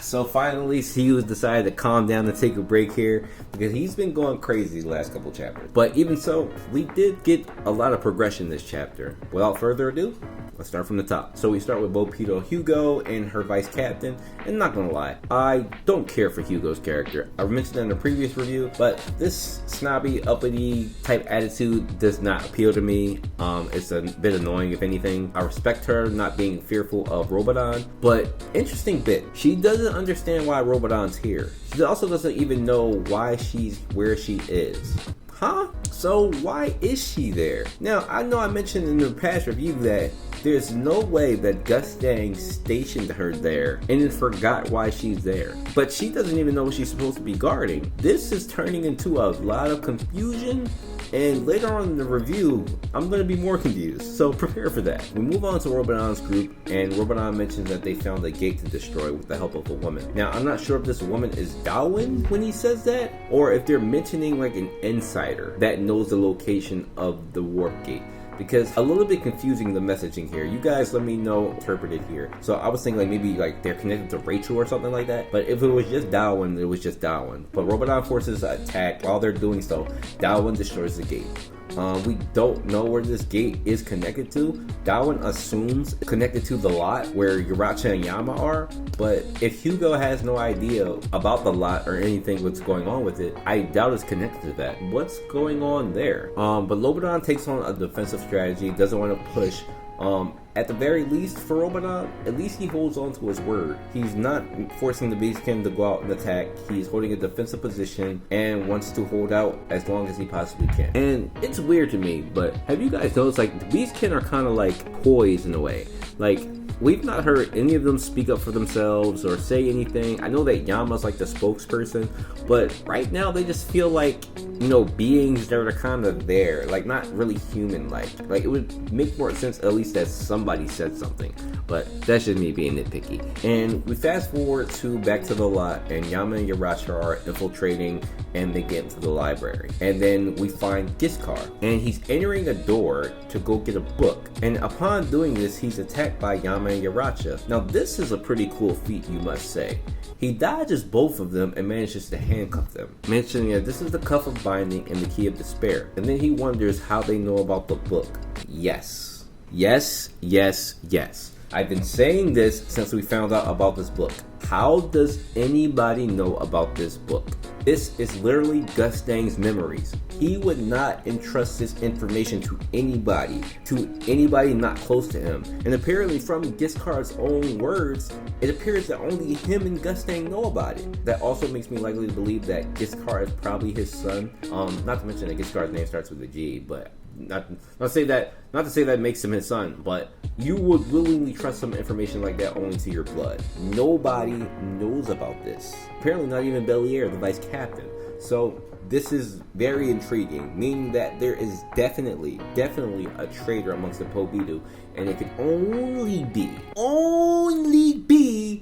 So finally, Hugo decided to calm down and take a break here because he's been going crazy the last couple chapters. But even so, we did get a lot of progression this chapter. Without further ado, let's start from the top. So we start with Bopedo Hugo and her vice captain. And not gonna lie, I don't care for Hugo's character. I mentioned that in a previous review, but this snobby, uppity type attitude does not appeal to me. It's a bit annoying, if anything. I respect her not being fearful of Lobadon, but interesting bit. She doesn't understand why Lobadon's here. She also doesn't even know why she's where she is. Huh? So why is she there? Now, I know I mentioned in the past review that there's no way that Gustang stationed her there and then forgot why she's there. But she doesn't even know what she's supposed to be guarding. This is turning into a lot of confusion, and later on in the review, I'm going to be more confused. So prepare for that. We move on to Lobadon's group, and Lobadon mentions that they found a gate to destroy with the help of a woman. Now, I'm not sure if this woman is Darwin when he says that, or if they're mentioning like an insider that knows the location of the warp gate. Because a little bit confusing the messaging here. You guys let me know, interpret it here. So I was thinking like maybe like they're connected to Rachel or something like that. But if it was just Darwin, it was just Darwin. But Lobadon forces an attack. While they're doing so, Darwin destroys the gate. We don't know where this gate is connected to. Darwin assumes connected to the lot where Yaratcha and Yama are, but if Hugo has no idea about the lot or anything what's going on with it, I doubt it's connected to that. What's going on there? But Lobadon takes on a defensive strategy, doesn't want to push. At the very least, for Lobadon, at least he holds on to his word. He's not forcing the Beastkin to go out and attack. He's holding a defensive position and wants to hold out as long as he possibly can. And it's weird to me, but have you guys noticed, like, the Beastkin are kind of like poised in a way? Like, we've not heard any of them speak up for themselves or say anything. I know that Yama's like the spokesperson, but right now they just feel like, you know, beings that are kind of there, like not really human-like. Like, it would make more sense at least that somebody said something, but that's just me being nitpicky. And we fast forward to back to the lot, and Yama and Yaratcha are infiltrating, and they get into the library. And then we find Giskar, and he's entering a door to go get a book. And upon doing this, he's attacked by Yama and Yaratcha. Now, this is a pretty cool feat, you must say. He dodges both of them and manages to handcuff them, mentioning that this is the cuff of binding and the key of despair. And then he wonders how they know about the book. Yes. Yes, yes, yes. I've been saying this since we found out about this book. How does anybody know about this book? This is literally Gustang's memories. He would not entrust this information to anybody not close to him. And apparently from Giskar's own words, it appears that only him and Gustang know about it. That also makes me likely to believe that Giskar is probably his son. Not to mention that Giskar's name starts with a G, but not to say that makes him his son, but you would willingly trust some information like that only to your blood. Nobody knows about this. Apparently not even Belier, the vice captain. So this is very intriguing, meaning that there is definitely a traitor amongst the Bopedo, and it could only be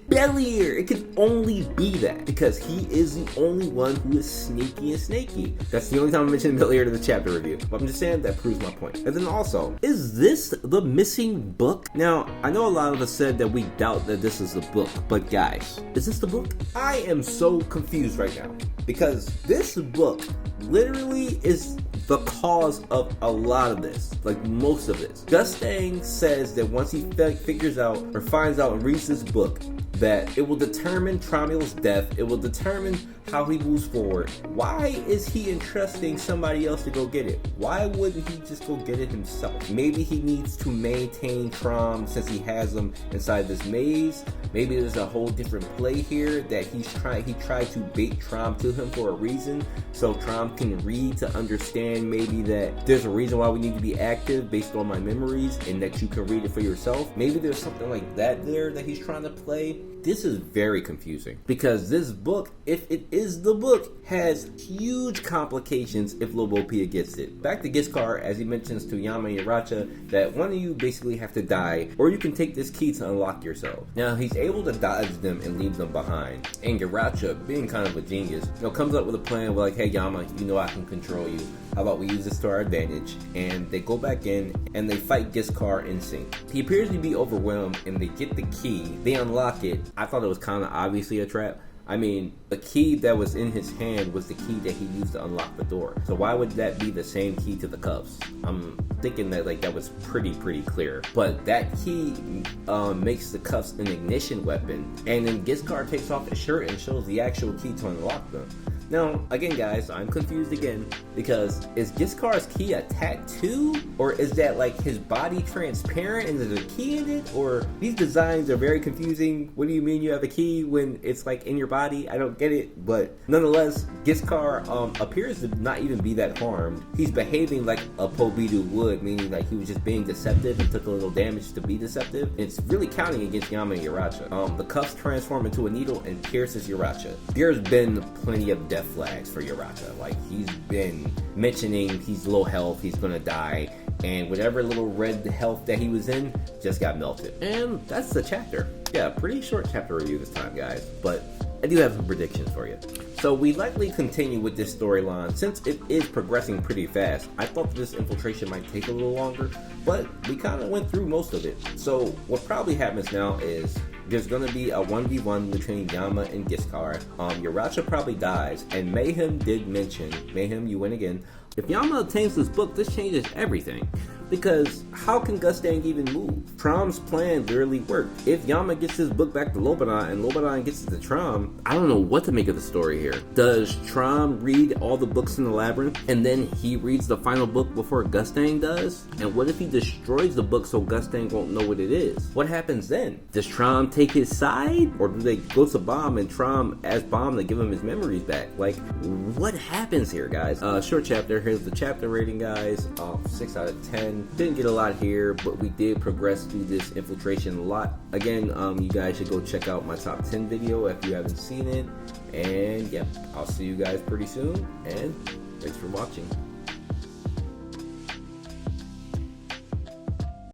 Belier. It could only be that, because he is the only one who is sneaky and snaky. That's the only time I mentioned Belier to the chapter review, but I'm just saying that proves my point. And then also, is this the missing book? Now, I know a lot of us said that we doubt that this is the book, but guys, is this the book? I am so confused right now, because this book literally is the cause of a lot of this, like most of this. Gustang says that once he figures out or finds out and reads this book, that it will determine Tromul's death, it will determine how he moves forward. Why is he entrusting somebody else to go get it? Why wouldn't he just go get it himself? Maybe he needs to maintain Trom since he has him inside this maze. Maybe there's a whole different play here that he tried to bait Trom to him for a reason, so Trom can read to understand maybe that there's a reason why we need to be active based on my memories and that you can read it for yourself. Maybe there's something like that there that he's trying to play. This is very confusing, because this book, if it is the book, has huge complications if Lobopia gets it. Back to Giskar, as he mentions to Yama and Yaratcha that one of you basically have to die, or you can take this key to unlock yourself. Now, he's able to dodge them and leave them behind. And Yaratcha, being kind of a genius, comes up with a plan where like, hey Yama, you know I can control you. How about we use this to our advantage? And they go back in and they fight Giskar in sync. He appears to be overwhelmed and they get the key. They unlock it. I thought it was kind of obviously a trap. I mean, the key that was in his hand was the key that he used to unlock the door. So why would that be the same key to the cuffs? I'm thinking that like that was pretty clear. But that key makes the cuffs an ignition weapon, and then Giskar takes off his shirt and shows the actual key to unlock them. Now, again, guys, I'm confused again, because is Giskar's key a tattoo? Or is that like his body transparent and there's a key in it? Or these designs are very confusing. What do you mean you have a key when it's like in your body? I don't get it. But nonetheless, Giskar appears to not even be that harmed. He's behaving like a Pobidu would, meaning like he was just being deceptive and took a little damage to be deceptive. It's really counting against Yama and Yaratcha. The cuffs transform into a needle and pierces Yaratcha. There's been plenty of death flags for Yaratcha. Like, he's been mentioning he's low health, he's gonna die, and whatever little red health that he was in just got melted. And that's the chapter. Yeah, pretty short chapter review this time, guys, but I do have some predictions for you. So we likely continue with this storyline. Since it is progressing pretty fast, I thought this infiltration might take a little longer, but we kind of went through most of it. So what probably happens now is there's going to be a 1v1 between Yama and Giskar. Yaratcha probably dies, and Mayhem did mention, Mayhem, you win again. If Yama obtains this book, this changes everything. Because how can Gustang even move? Trom's plan literally worked. If Yama gets his book back to Lobadon and Lobadon gets it to Trom, I don't know what to make of the story here. Does Trom read all the books in the labyrinth and then he reads the final book before Gustang does? And what if he destroys the book so Gustang won't know what it is? What happens then? Does Trom take his side? Or do they go to Bomb and Trom ask Bomb to give him his memories back? Like, what happens here, guys? Short chapter. Here's the chapter rating, guys. 6 out of 10. Didn't get a lot here, but we did progress through this infiltration a lot. Again, you guys should go check out my top 10 video if you haven't seen it. And yeah, I'll see you guys pretty soon, and thanks for watching.